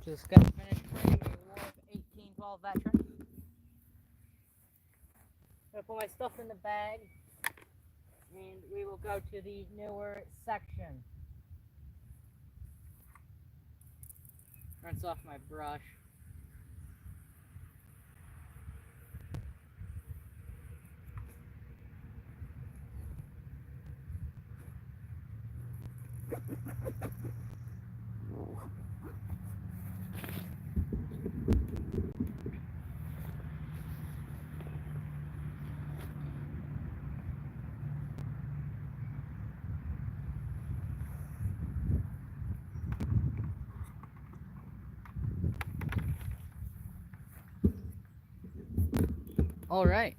Just got finished training a War of 1812 veteran. Gonna put my stuff in the bag, and we will go to the newer section. Rinse off my brush. All right.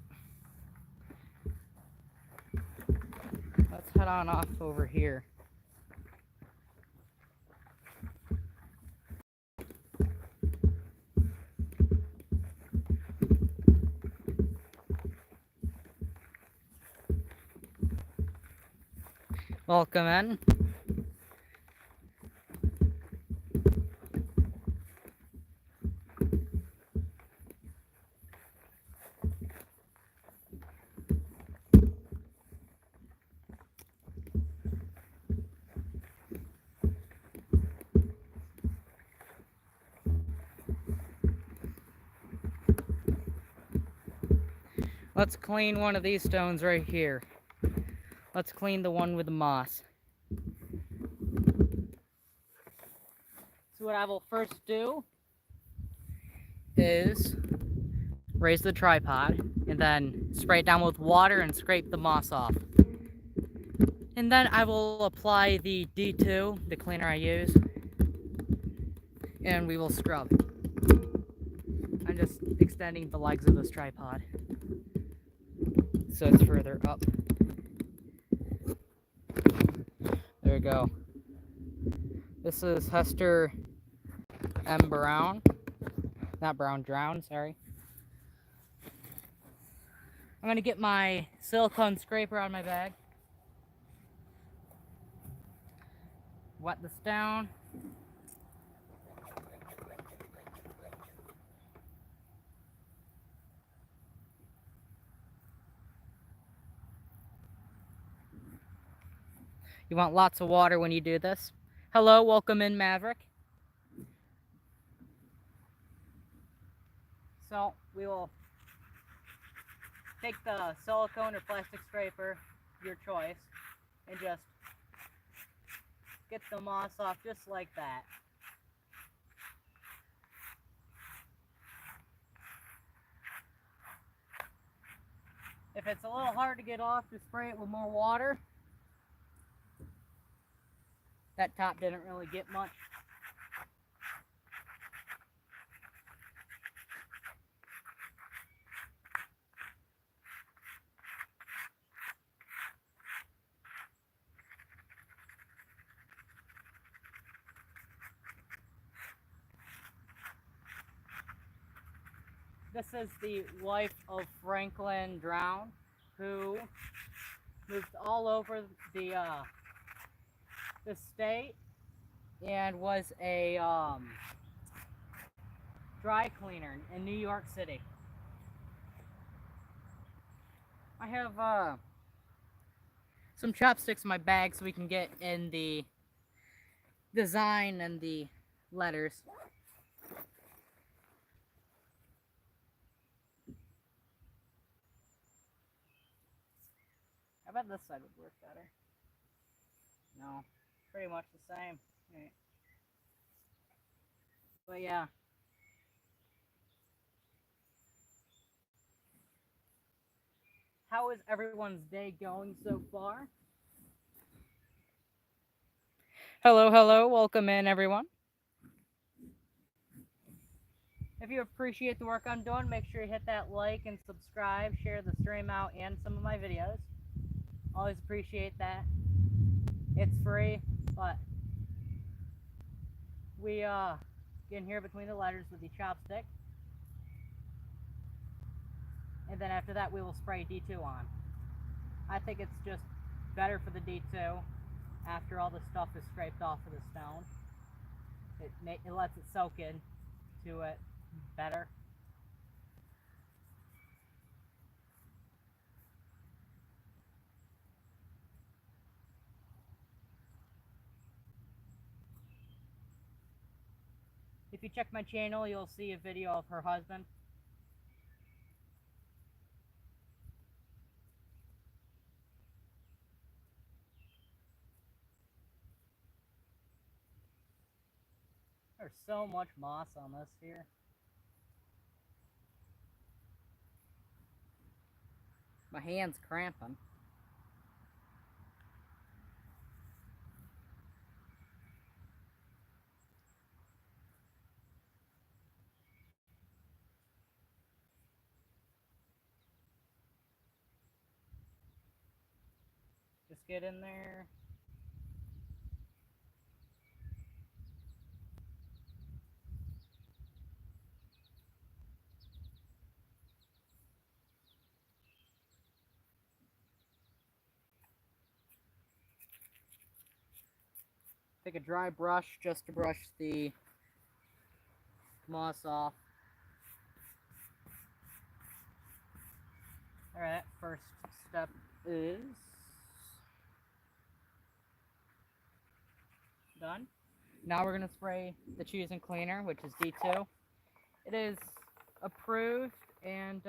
Let's head on off over here. Welcome in. Let's clean one of these stones right here. Let's clean the one with the moss. So what I will first do is raise the tripod and then spray it down with water and scrape the moss off. And then I will apply the D2, the cleaner I use, and we will scrub. I'm just extending the legs of this tripod so it's further up. There we go. This is Hester M. Brown. Not Brown, Drown, sorry. I'm going to get my silicone scraper out of my bag. Wet this down. You want lots of water when you do this. Hello, welcome in, Maverick. So we will take the silicone or plastic scraper, your choice, and just get the moss off just like that. If it's a little hard to get off, just spray it with more water. That top didn't really get much. This is the wife of Franklin Drown, who moved all over the state and was a dry cleaner in New York City. I have some chopsticks in my bag so we can get in the design and the letters. I bet this side would work better. No, pretty much the same. Right. But yeah. How is everyone's day going so far? Hello, hello, welcome in everyone. If you appreciate the work I'm doing, make sure you hit that like and subscribe, share the stream out and some of my videos. Always appreciate that. It's free, but we get in here between the letters with the chopstick. And then after that we will spray D2 on. I think it's just better for the D2 after all the stuff is scraped off of the stone. It lets it soak in to it better. If you check my channel, you'll see a video of her husband. There's so much moss on this here. My hand's cramping. Just get in there. Take a dry brush just to brush the moss off. Alright, first step is done. Now we're going to spray the choosing cleaner, which is D2. It is approved and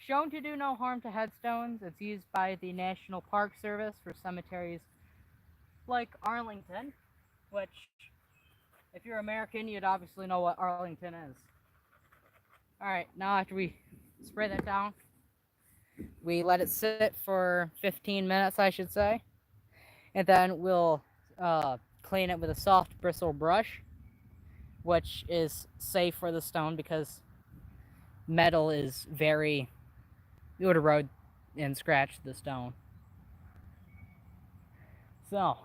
shown to do no harm to headstones. It's used by the National Park Service for cemeteries like Arlington, which, if you're American, you'd obviously know what Arlington is. Alright, now after we spray that down, we let it sit for 15 minutes, I should say. And then we'll clean it with a soft bristle brush, which is safe for the stone because metal is it would erode and scratch the stone. So,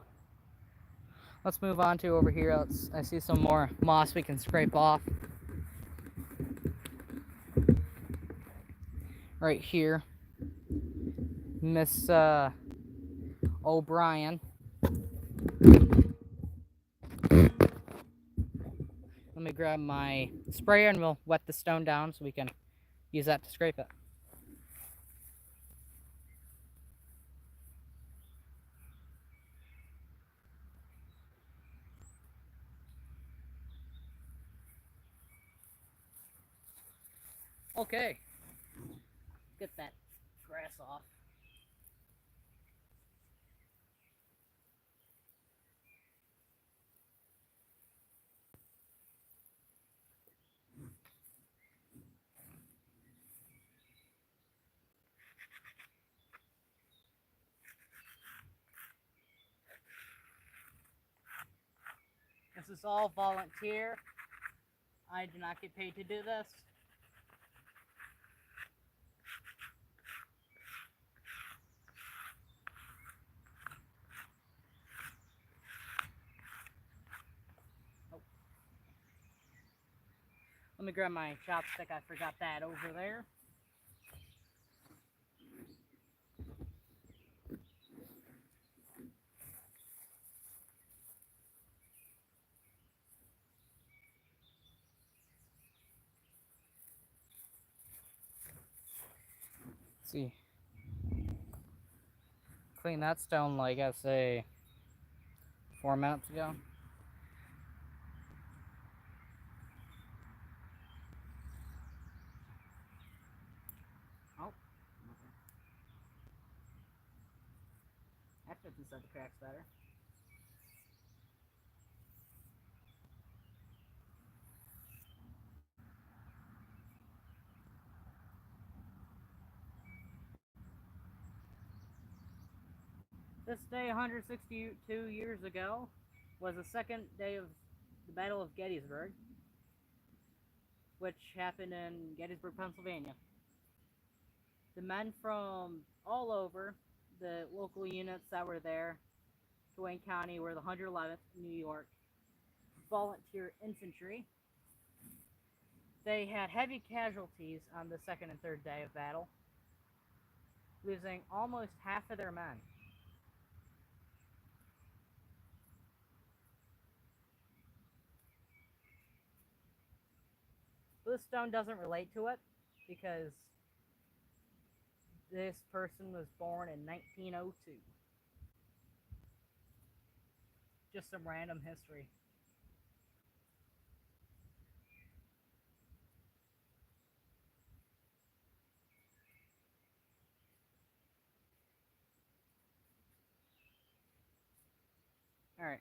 let's move on to over here. I see some more moss we can scrape off. Right here. Miss O'Brien. Let me grab my sprayer and we'll wet the stone down so we can use that to scrape it. Okay. Get that grass off. This is all volunteer. I do not get paid to do this. Oh. Let me grab my chopstick. I forgot that over there. Let's see. Clean that stone like I say 4 minutes ago. Oh. That fits inside the cracks better. This day, 162 years ago, was the second day of the Battle of Gettysburg, which happened in Gettysburg, Pennsylvania. The men from all over, the local units that were there, to Wayne County, were the 111th New York Volunteer Infantry. They had heavy casualties on the second and third day of battle, losing almost half of their men. this stone doesn't relate to it because this person was born in 1902. Just some random history. Alright.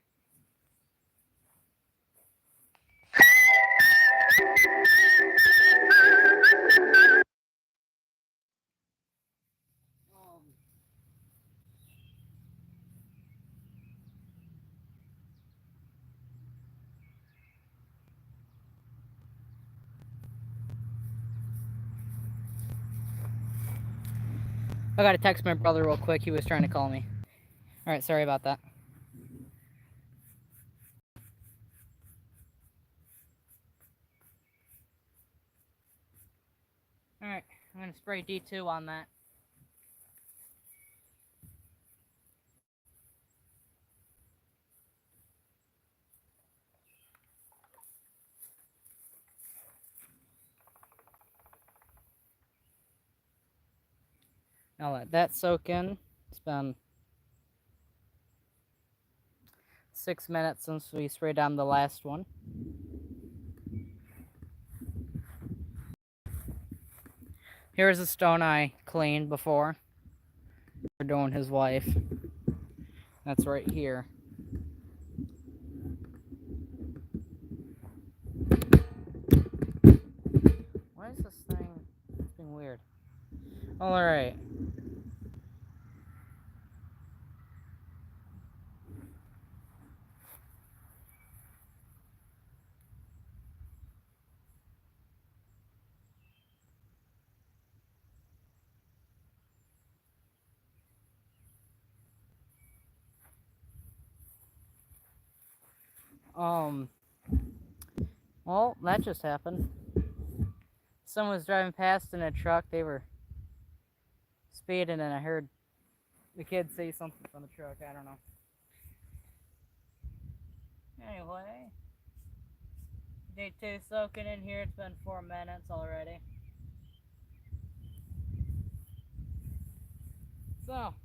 I gotta text my brother real quick. He was trying to call me. Alright, sorry about that. Alright, I'm gonna spray D2 on that. Now let that soak in. It's been 6 minutes since we sprayed down the last one. Here's a stone I cleaned before. We're doing his wife. That's right here. Why is this thing? It's being weird. Alright. Well, that just happened. Someone was driving past in a truck. They were speeding, and I heard the kid say something from the truck. I don't know. Anyway, day 2 soaking in here. It's been 4 minutes already. So,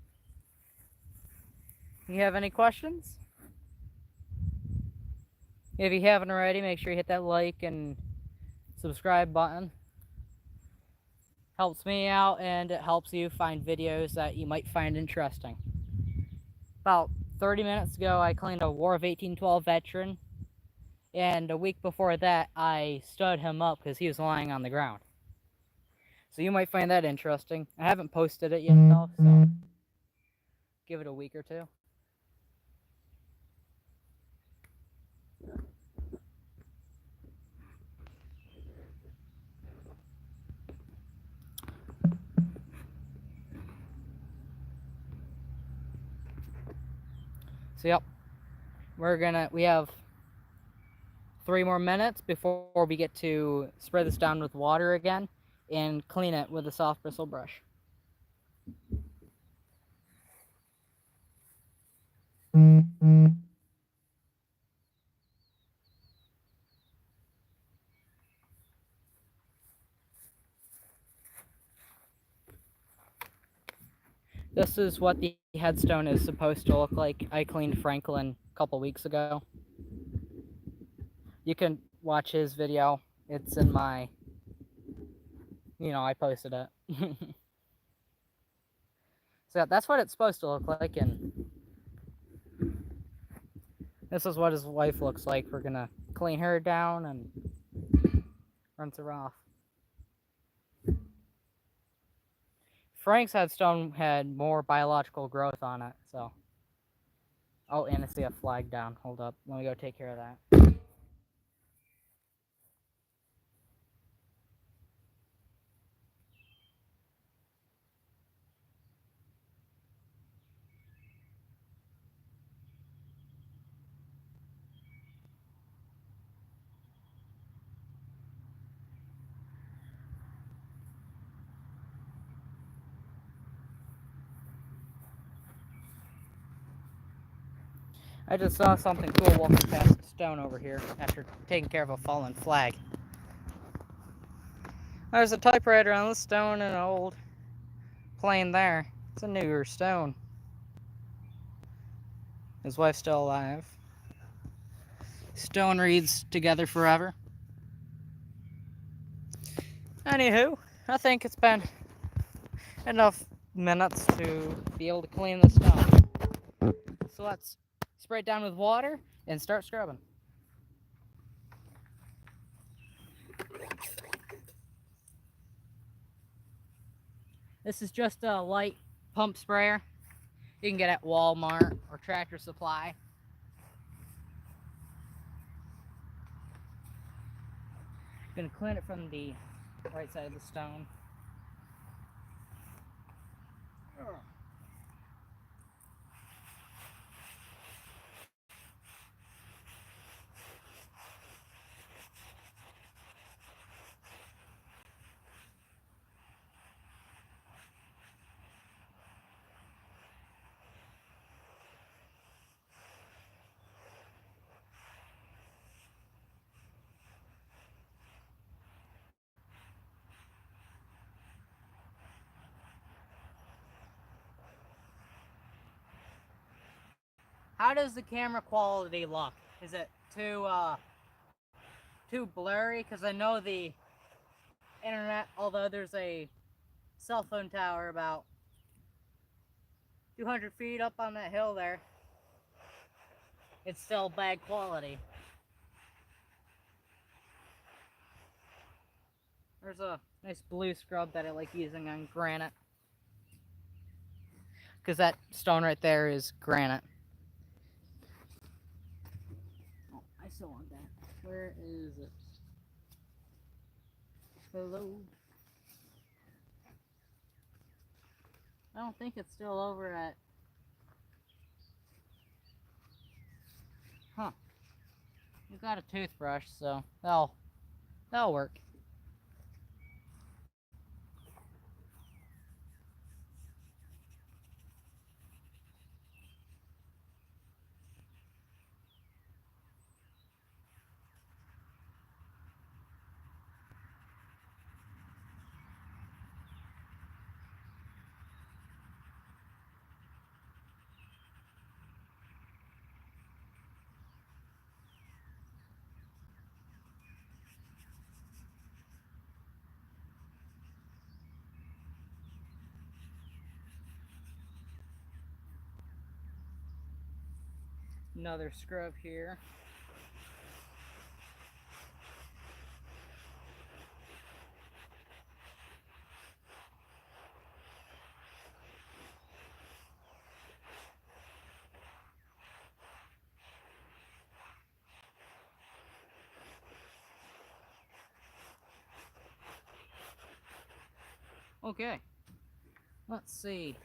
you have any questions? If you haven't already, make sure you hit that like and subscribe button. Helps me out, and it helps you find videos that you might find interesting. About 30 minutes ago, I cleaned a War of 1812 veteran, and a week before that, I stood him up because he was lying on the ground. So you might find that interesting. I haven't posted it yet, though, so give it a week or two. So yep, we have 3 more minutes before we get to spray this down with water again and clean it with a soft bristle brush. This is what the headstone is supposed to look like. I cleaned Franklin a couple weeks ago. You can watch his video. It's in my, I posted it. So that's what it's supposed to look like, and this is what his wife looks like. We're gonna clean her down and rinse her off. Frank's headstone had more biological growth on it, so. Oh, and I see a flag down. Hold up. Let me go take care of that. I just saw something cool walking past the stone over here after taking care of a fallen flag. There's a typewriter on the stone and an old plane there. It's a newer stone. His wife's still alive. Stone reads together forever. Anywho, I think it's been enough minutes to be able to clean the stone. So let's spray it down with water and start scrubbing. This is just a light pump sprayer you can get at Walmart or Tractor Supply. I'm gonna clean it from the right side of the stone. How does the camera quality look? Is it too blurry? Because I know the internet, although there's a cell phone tower about 200 feet up on that hill there, it's still bad quality. There's a nice blue scrub that I like using on granite, because that stone right there is granite. Oh, I still want that. Where is it? Hello? I don't think it's still over at... Huh. We've got a toothbrush, so that'll work. Another scrub here. Okay, let's see.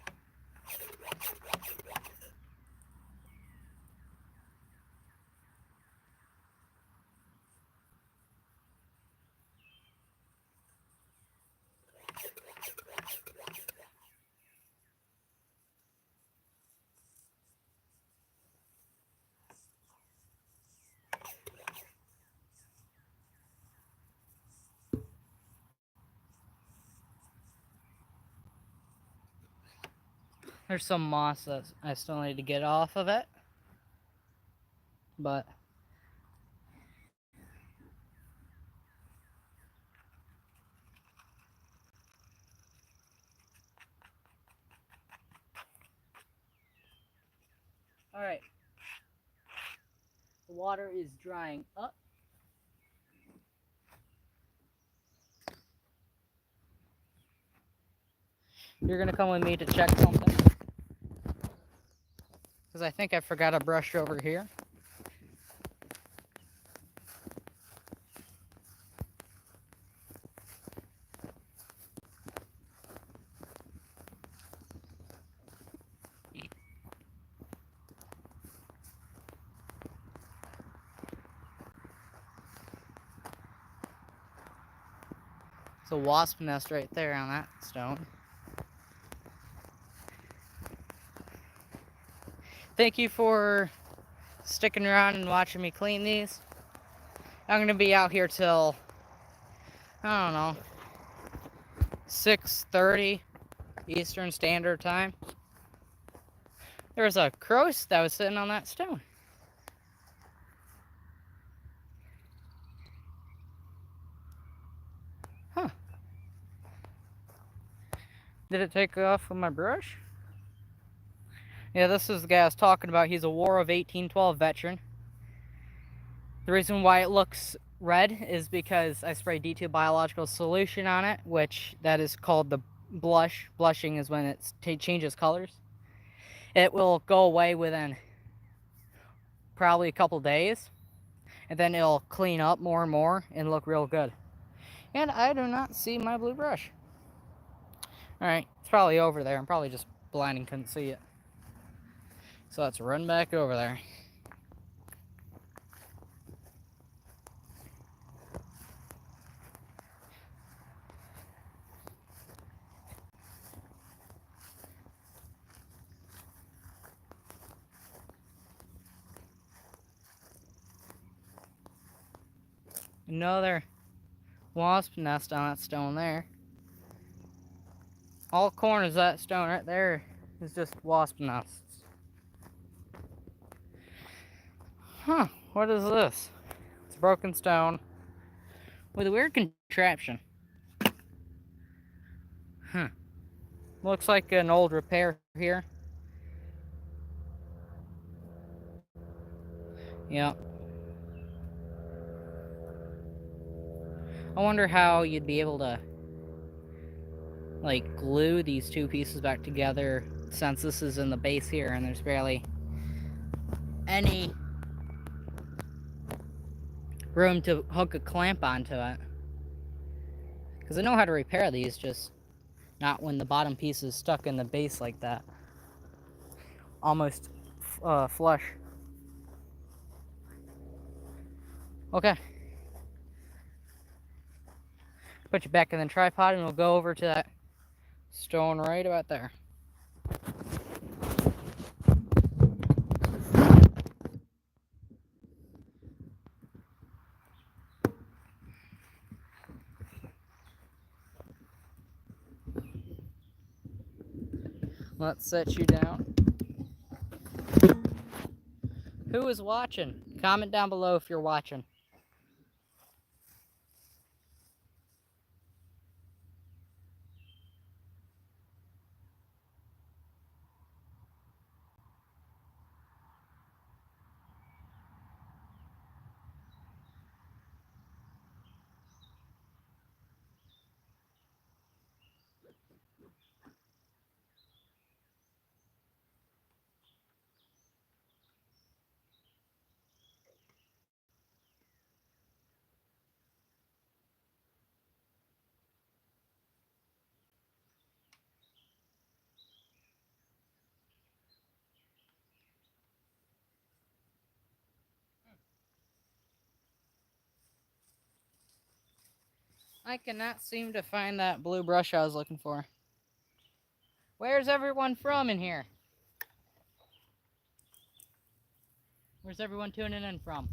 There's some moss that I still need to get off of it, but all right. The water is drying up. You're gonna come with me to check something, because I think I forgot a brush over here. It's a wasp nest right there on that stone. Thank you for sticking around and watching me clean these. I'm gonna be out here till, I don't know, 6:30 Eastern Standard Time. There was a crow that was sitting on that stone. Huh. Did it take off with my brush? Yeah, this is the guy I was talking about. He's a War of 1812 veteran. The reason why it looks red is because I sprayed D2 biological solution on it, which that is called the blush. Blushing is when it changes colors. It will go away within probably a couple days, and then it'll clean up more and more and look real good. And I do not see my blue brush. Alright, it's probably over there. I'm probably just blind and couldn't see it. So let's run back over there. Another wasp nest on that stone there. All corners of that stone right there is just wasp nests. Huh, what is this? It's a broken stone with a weird contraption. Huh. Looks like an old repair here. Yep. I wonder how you'd be able to like glue these two pieces back together, since this is in the base here and there's barely any room to hook a clamp onto it. Because I know how to repair these, just not when the bottom piece is stuck in the base like that. Almost flush. Okay. Put you back in the tripod and we'll go over to that stone right about there. Let's set you down. Who is watching? Comment down below if you're watching. I cannot seem to find that blue brush I was looking for. Where's everyone from in here? Where's everyone tuning in from?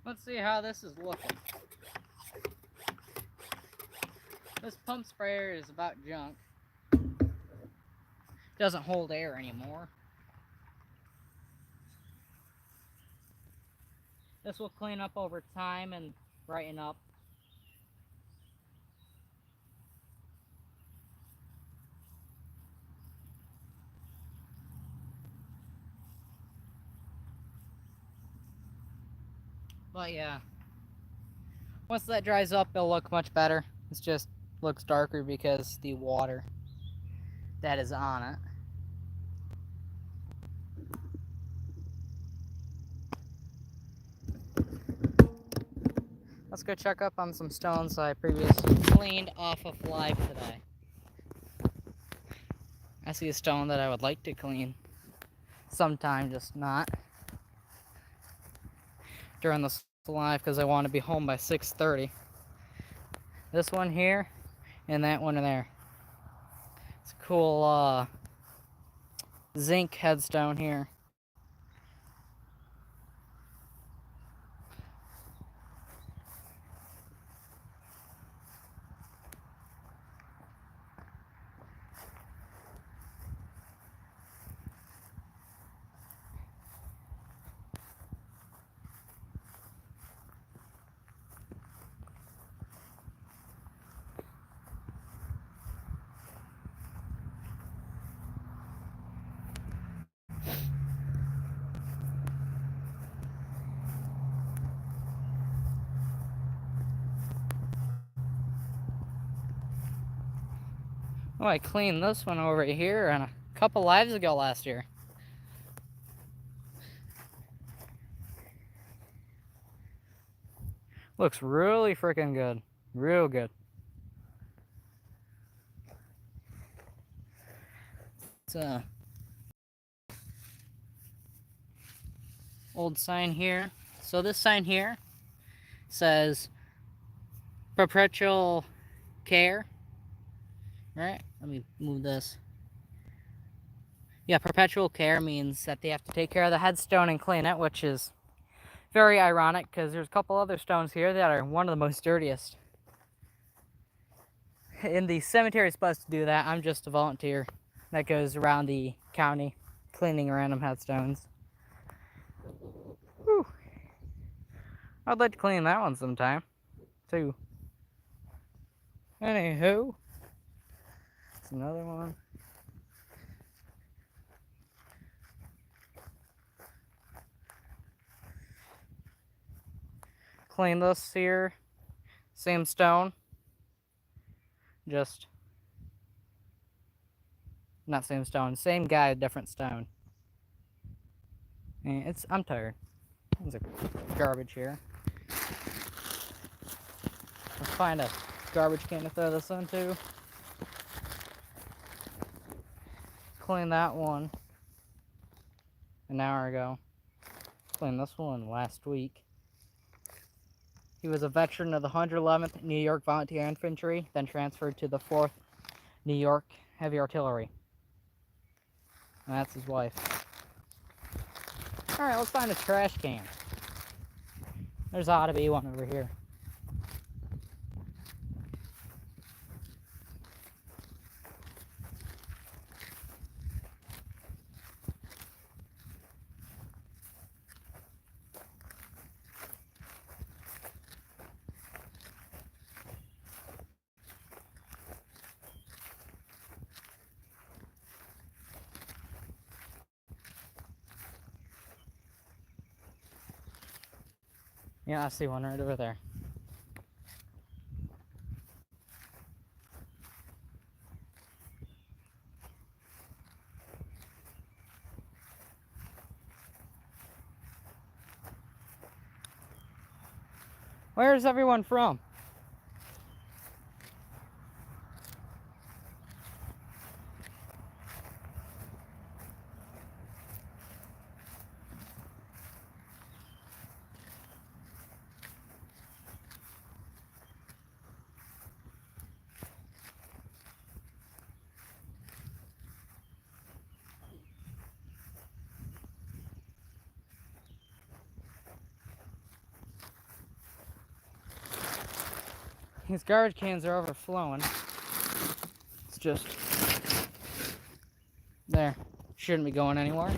Let's see how this is looking. This pump sprayer is about junk. Doesn't hold air anymore. This will clean up over time and brighten up. But yeah, once that dries up, it'll look much better. It just looks darker because the water that is on it. Let's go check up on some stones I previously cleaned off of live today. I see a stone that I would like to clean sometime, just not during the live because I want to be home by 6:30. This one here and that one in there. It's a cool zinc headstone here. Oh, I cleaned this one over here and a couple lives ago last year. Looks really freaking good. Real good. It's a old sign here. So this sign here says perpetual care. Right? Let me move this. Yeah, perpetual care means that they have to take care of the headstone and clean it, which is very ironic because there's a couple other stones here that are one of the most dirtiest. And the cemetery is supposed to do that. I'm just a volunteer that goes around the county cleaning random headstones. Whew. I'd like to clean that one sometime, too. Anywho, it's another one. Clean this here. Same stone. Just not same stone. Same guy, different stone. And I'm tired. There's a garbage here. Let's find a garbage can to throw this into. Cleaned that one an hour ago. Cleaned this one last week. He was a veteran of the 111th New York Volunteer Infantry, then transferred to the 4th New York Heavy Artillery. And that's his wife. Alright, let's find a trash can. There's ought to be one over here. Yeah, I see one right over there. Where is everyone from? These garbage cans are overflowing. It's just there. Shouldn't be going anywhere.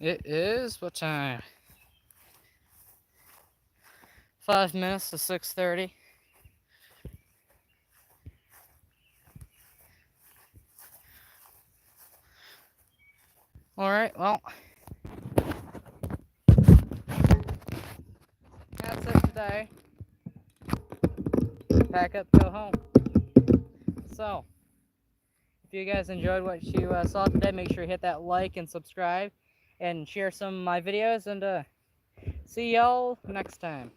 It is what time? 5 minutes to 6:30. Alright, well, that's it today. Pack up, go home. So, if you guys enjoyed what you saw today, make sure you hit that like and subscribe and share some of my videos, and see y'all next time.